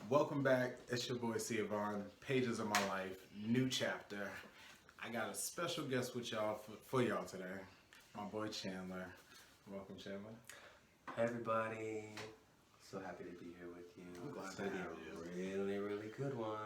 Welcome back. It's your boy Siavon. Pages of my life, new chapter. I got a special guest with y'all for y'all today. My boy Chandler. Welcome, Chandler. Hi everybody. So happy to be here with you. I'm glad It's to gonna be have a really good one.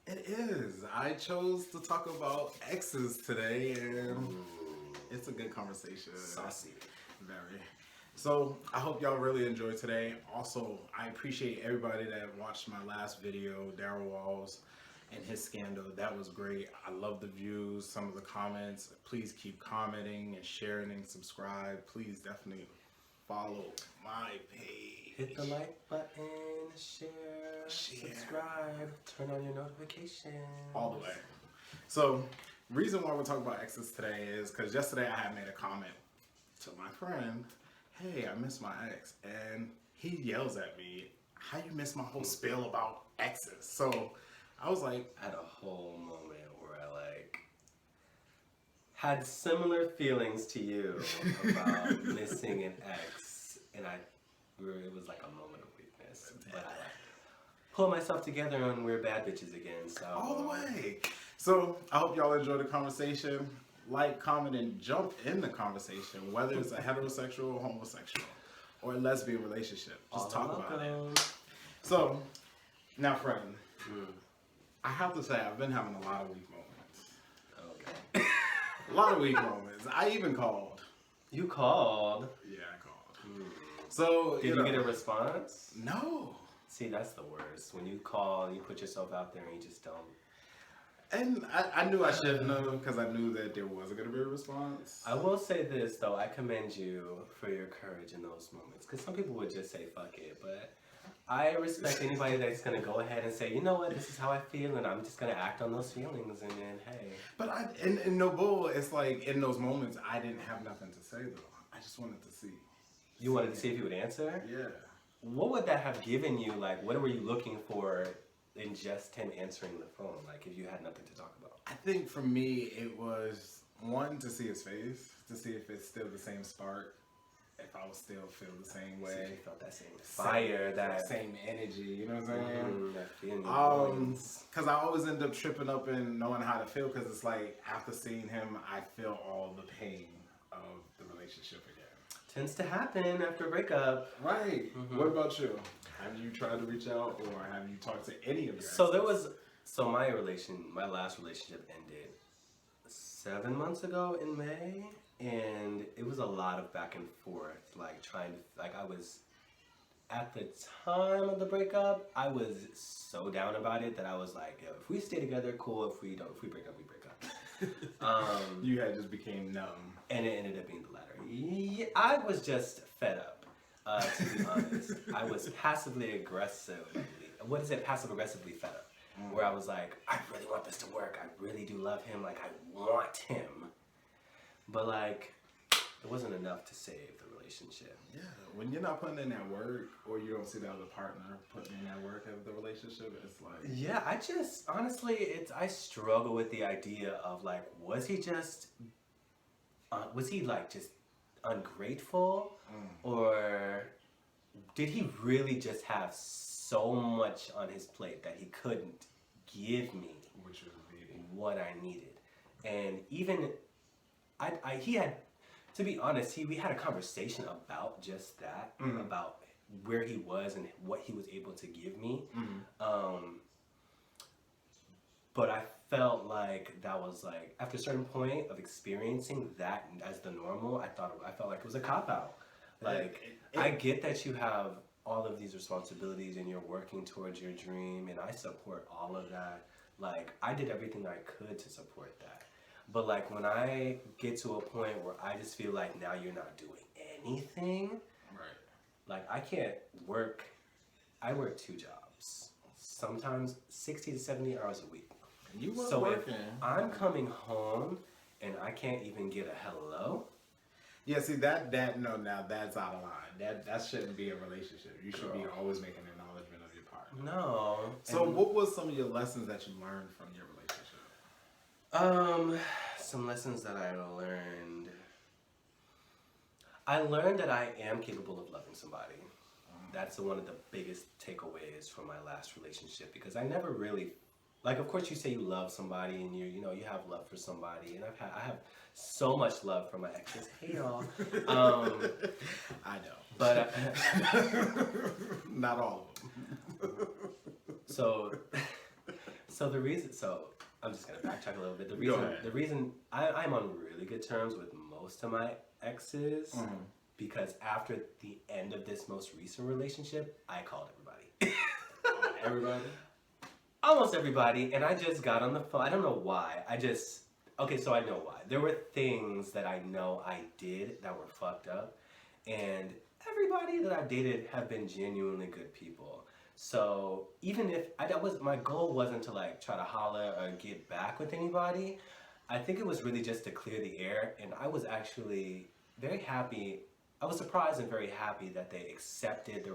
It is. I chose to talk about exes today, and it's a good conversation. Saucy. Very. So I hope y'all really enjoyed today. Also, I appreciate everybody that watched my last video, Daryl Walls and his scandal. That was great. I love the views, some of the comments. Please keep commenting and sharing and subscribe. Please definitely follow my page. Hit the like button, share, subscribe, turn on your notifications. All the way. So, reason why we're talking about exes today is because yesterday I had made a comment to my friend, hey, I miss my ex. And he yells at me, how you miss my whole spiel about exes? So I was like, I had a whole moment where I had similar feelings to you about missing an ex, and it was like a moment of weakness. But I pulled myself together and we're bad bitches again. So all the way. So I hope y'all enjoy the conversation. Like, comment, and jump in the conversation, whether it's a heterosexual or homosexual or a lesbian relationship. Just talk about it. So, now, friend, I have to say I've been having a lot of weak moments. Okay. A lot of weak moments. I even called. You called. Yeah, I called. So, Did you get a response? No. See, that's the worst. When you call, you put yourself out there and you just don't. And I knew I shouldn't have because I knew that there wasn't going to be a response. I will say this, though. I commend you for your courage in those moments. Because some people would just say, fuck it. But I respect anybody that's going to go ahead and say, you know what, this is how I feel, and I'm just going to act on those feelings, and then, hey. But in no bull, it's like in those moments, I didn't have nothing to say, though. I just wanted to see. You wanted to see if he would answer? Yeah. What would that have given you? Like, what were you looking for in just him answering the phone? Like, if you had nothing to talk about? I think for me, it was, one, to see his face, to see if it's still the same spark, if I would still feel the same way. See if you felt that same fire, that same energy, you know what I'm saying? that feeling. Because I always end up tripping up and knowing how to feel, because it's like, after seeing him, I feel all the pain of the relationship again. Tends to happen after a breakup. Right. What about you? Have you tried to reach out, or have you talked to any of your So my last relationship ended 7 months ago in May, and it was a lot of back and forth, I was, at the time of the breakup, I was so down about it that I was like, yo, if we stay together, cool. If we break up, we break up. You had just became numb. And it ended up being the latter. Yeah, I was just fed up, to be honest. I was passive aggressively fed up. Where I was like, I really want this to work. I really do love him. Like, I want him. But, like, it wasn't enough to save the relationship. Yeah, when you're not putting in that work, or you don't see the other partner putting in that work of the relationship, it's like... Yeah, I struggle with the idea of, like, was he just ungrateful? Or did he really just have so much on his plate that he couldn't give me what I needed? And even he had, to be honest, we had a conversation about just that, about where he was and what he was able to give me. But I felt like that was like, after a certain point of experiencing that as the normal, I felt like it was a cop-out. Like, I get that you have all of these responsibilities and you're working towards your dream, and I support all of that. Like, I did everything I could to support that. But like, when I get to a point where I just feel like now you're not doing anything, Right. Like, I work 2 jobs, sometimes 60 to 70 hours a week. You were So working. if I'm coming home and I can't even get a hello. Yeah, see, that's out of line. That shouldn't be a relationship. You should be always making acknowledgement of your partner. No. So what was some of your lessons that you learned from your relationship? Some lessons that I learned. I learned that I am capable of loving somebody. that's one of the biggest takeaways from my last relationship, because I never really, like, of course you say you love somebody and you know, you have love for somebody, and I have so much love for my exes. Hey y'all. I know. But not all of them. so the reason, so I'm just gonna backtrack a little bit. Go ahead. The reason I'm on really good terms with most of my exes, because after the end of this most recent relationship, I called everybody. Everybody? Almost everybody, and I just got on the phone. I don't know why. Okay, so I know why. There were things that I know I did that were fucked up, and everybody that I've dated have been genuinely good people. So even if my goal wasn't to like try to holler or get back with anybody, I think it was really just to clear the air, and I was actually very happy. I was surprised and very happy that they accepted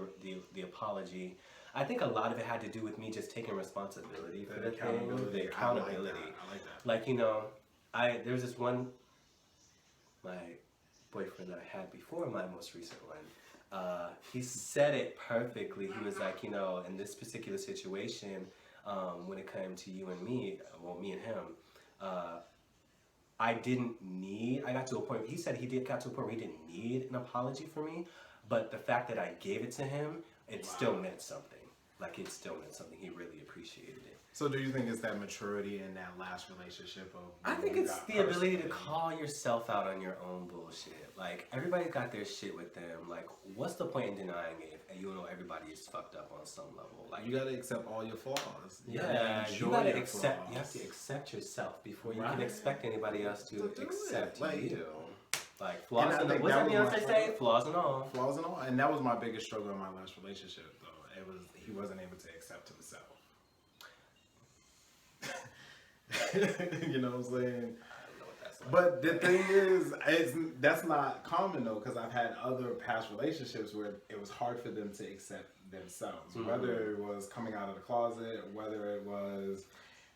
the apology. I think a lot of it had to do with me just taking responsibility for the thing, the accountability. I like that. Like, you know, there was this one, my boyfriend that I had before my most recent one, he said it perfectly. He was like, you know, in this particular situation, when it came to you and me, well, me and him, I got to a point, he said got to a point where he didn't need an apology from me, but the fact that I gave it to him, it still meant something. Like, it still meant something. He really appreciated it. So do you think it's that maturity in that last relationship of... I think it's the ability to call yourself out on your own bullshit. Like, everybody's got their shit with them. Like, what's the point in denying it? And you know everybody is fucked up on some level. Like, you gotta accept all your flaws. You gotta accept. You have to accept yourself before you can expect anybody else to accept you. Like, flaws and all. What's that Beyonce say? Flaws and all. Flaws and all. And that was my biggest struggle in my last relationship, though. He wasn't able to accept himself. You know what I'm saying? I don't know what that's like. But the thing is, that's not common though, because I've had other past relationships where it was hard for them to accept themselves. Whether it was coming out of the closet, whether it was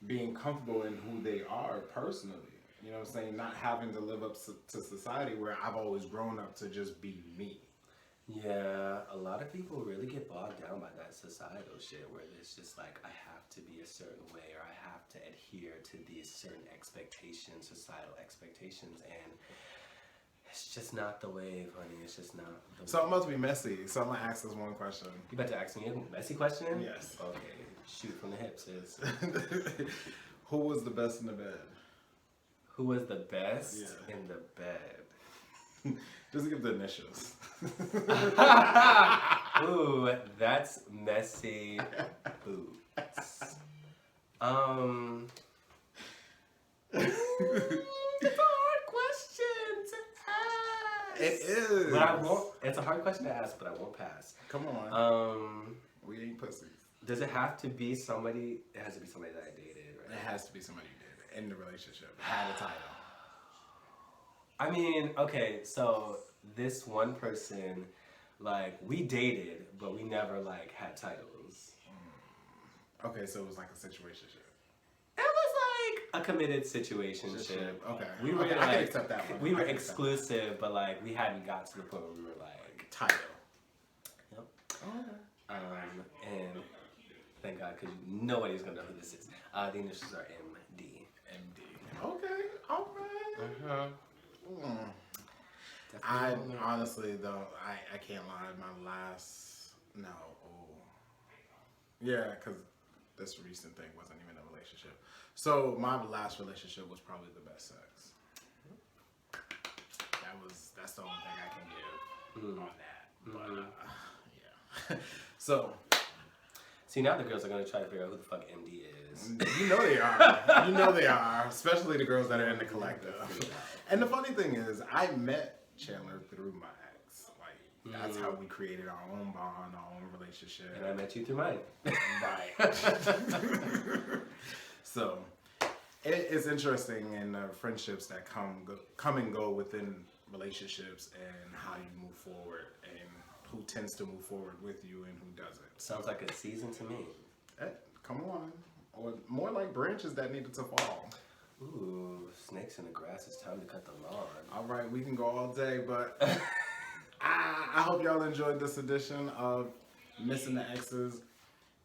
being comfortable in who they are personally. You know what I'm saying? Not having to live up to society, where I've always grown up to just be me. Yeah, a lot of people really get bogged down by that societal shit where it's just like, I have to be a certain way, or I have to adhere to these certain expectations, societal expectations, and it's just not the wave, honey. It's just not the wave. So it must be messy. So I'm gonna ask this one question. You about to ask me a messy question? Yes. Okay, shoot from the hips, sis. Who was the best in the bed? Who was the best in the bed? Just give the initials. Ooh, that's messy boots. It's a hard question to ask. It is. But I won't. It's a hard question to ask, but I won't pass. Come on. We ain't pussies. Does it have to be somebody? It has to be somebody that I dated, right? It has to be somebody you dated in the relationship. Had a title. I mean, okay, so this one person, like, we dated, but we never, like, had titles. Okay, so it was like a situationship. It was like a committed situationship. Okay. We were I can like, accept that one. we were exclusive, but like we hadn't got to the point where we were like title. Yep. And thank God, because nobody's gonna know who this is. The initials are MD. MD. Okay. All right. Definitely I don't know. honestly though, I can't lie. My last yeah, because this recent thing wasn't even a relationship. So my last relationship was probably the best sex. That's the only thing I can give on that. But yeah. So see, now the girls are gonna try to figure out who the fuck MD is. you know they are. You know they are, especially the girls that are in the collective. And the funny thing is, I met Chandler through my ex. Like, that's how we created our own bond, our own relationship. And I met you through mine. Right. So, it's interesting in friendships that come and go within relationships, and how you move forward, and who tends to move forward with you and who doesn't. Sounds like a season to me. Come on. Or more like branches that needed to fall. Ooh, snakes in the grass. It's time to cut the lawn. All right, we can go all day, but I hope y'all enjoyed this edition of Missing the X's.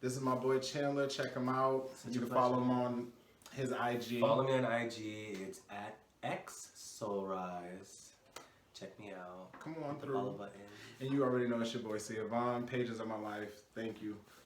This is my boy Chandler. Check him out. Such You a can follow pleasure. him on his IG. Follow me on IG. It's at xsoulrise. Check me out. Come on The follow through. button. And you already know it's your boy Sia Vaughn. Pages of my life. Thank you.